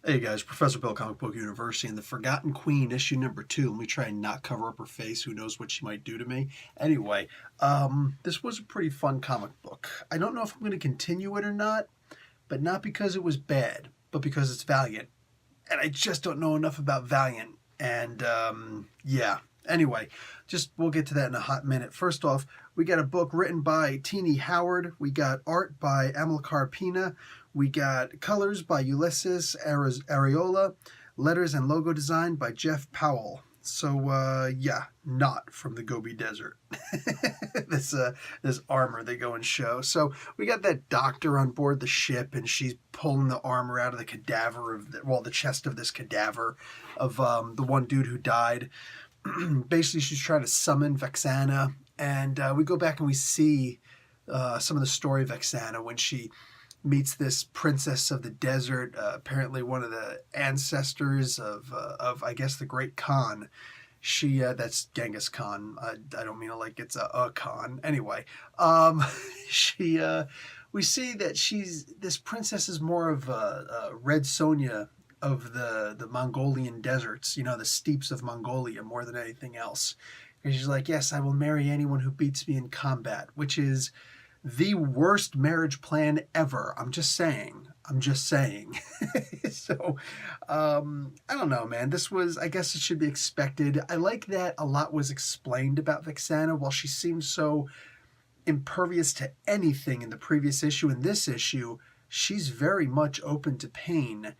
Hey guys, Professor Bill, Comic Book University, and The Forgotten Queen, issue number 2. Let me try and not cover up her face. Who knows what she might do to me? Anyway, this was a pretty fun comic book. I don't know if I'm going to continue it or not, but not because it was bad, but because it's Valiant. And I just don't know enough about Valiant. And, yeah. Anyway, just we'll get to that in a hot minute. First off, we got a book written by Teenie Howard. We got art by Amilcar Pina. We got colors by Ulysses Areola. Letters and logo design by Jeff Powell. So, yeah, not from the Gobi Desert. this armor they go and show. So we got that doctor on board the ship, and she's pulling the armor out of the cadaver of the chest of this cadaver of the one dude who died. Basically, she's trying to summon Vexana, and we go back and we see some of the story of Vexana when she meets this princess of the desert, apparently one of the ancestors of I guess the Great Khan. She that's Genghis Khan. I don't mean it like it's a Khan. Anyway, she we see that this princess is more of a Red Sonja of the Mongolian deserts, the steppes of Mongolia more than anything else. And she's like, yes, I will marry anyone who beats me in combat, which is the worst marriage plan ever. I'm just saying. So, I don't know, man. I guess it should be expected. I like that a lot was explained about Vexana. While she seemed so impervious to anything in the previous issue, in this issue, she's very much open to pain.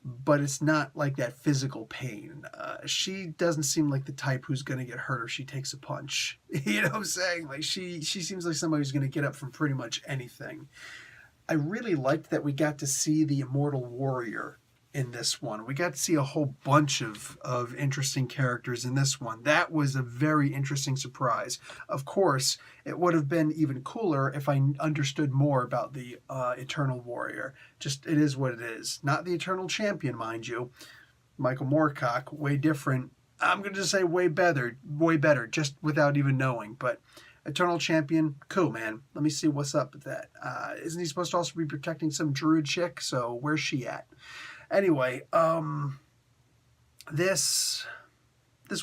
But it's not like that physical pain. She doesn't seem like the type who's going to get hurt if she takes a punch. You know what I'm saying? Like she seems like somebody who's going to get up from pretty much anything. I really liked that we got to see the Immortal Warrior in this one. We got to see a whole bunch of interesting characters in this one. That was a very interesting surprise. Of course, it would have been even cooler if I understood more about the Eternal Warrior. Just, it is what it is. Not the Eternal Champion, mind you. Michael Moorcock, way different. I'm going to just say way better, just without even knowing. But Eternal Champion, cool, man. Let me see what's up with that. Isn't he supposed to also be protecting some druid chick? So where's she at? Anyway, this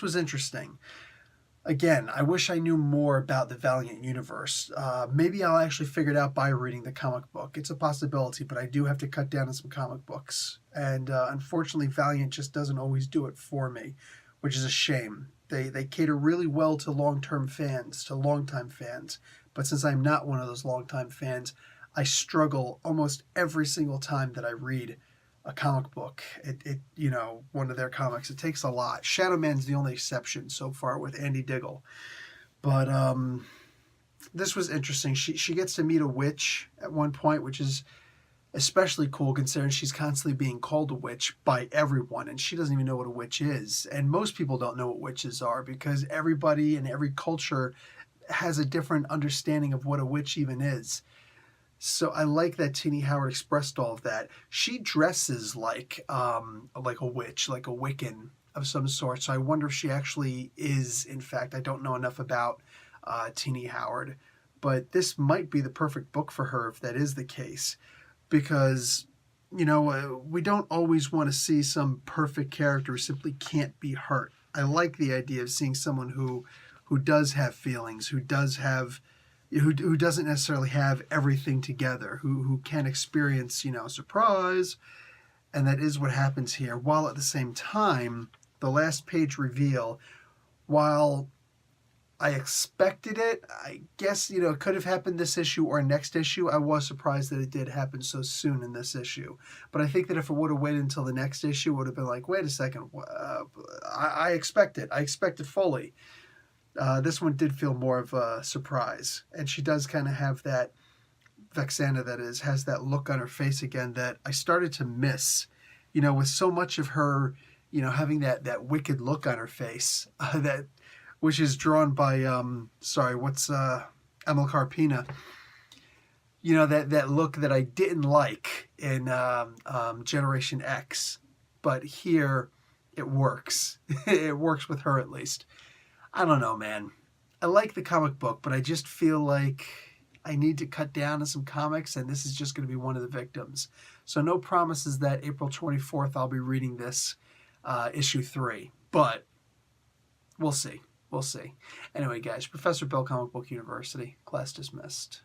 was interesting. Again, I wish I knew more about the Valiant universe. Maybe I'll actually figure it out by reading the comic book. It's a possibility, but I do have to cut down on some comic books. And unfortunately, Valiant just doesn't always do it for me, which is a shame. They cater really well to long-term fans, to longtime fans. But since I'm not one of those longtime fans, I struggle almost every single time that I read a comic book. One of their comics. It takes a lot. Shadow Man's the only exception so far with Andy Diggle. But this was interesting. She gets to meet a witch at one point, which is especially cool considering she's constantly being called a witch by everyone, and she doesn't even know what a witch is. And most people don't know what witches are because everybody in every culture has a different understanding of what a witch even is. So I like that Teenie Howard expressed all of that. She dresses like a witch, like a Wiccan of some sort. So I wonder if she actually is. In fact, I don't know enough about Teenie Howard, but this might be the perfect book for her if that is the case, because we don't always want to see some perfect character who simply can't be hurt. I like the idea of seeing someone who does have feelings, who doesn't necessarily have everything together, who can experience, surprise. And that is what happens here. While at the same time, the last page reveal, while I expected it, I guess, it could have happened this issue or next issue. I was surprised that it did happen so soon in this issue. But I think that if it would have waited until the next issue, it would have been like, wait a second, I expect it. I expect it fully. This one did feel more of a surprise. And she does kind of have that, Vexana that is, has that look on her face again that I started to miss, with so much of her, having that wicked look on her face, which is drawn by, Amilcar Pina. That look that I didn't like in Generation X. But here, it works. It works with her at least. I don't know, man. I like the comic book, but I just feel like I need to cut down on some comics, and this is just going to be one of the victims. So no promises that April 24th I'll be reading this issue 3, but we'll see. We'll see. Anyway, guys, Professor Bill, Comic Book University, class dismissed.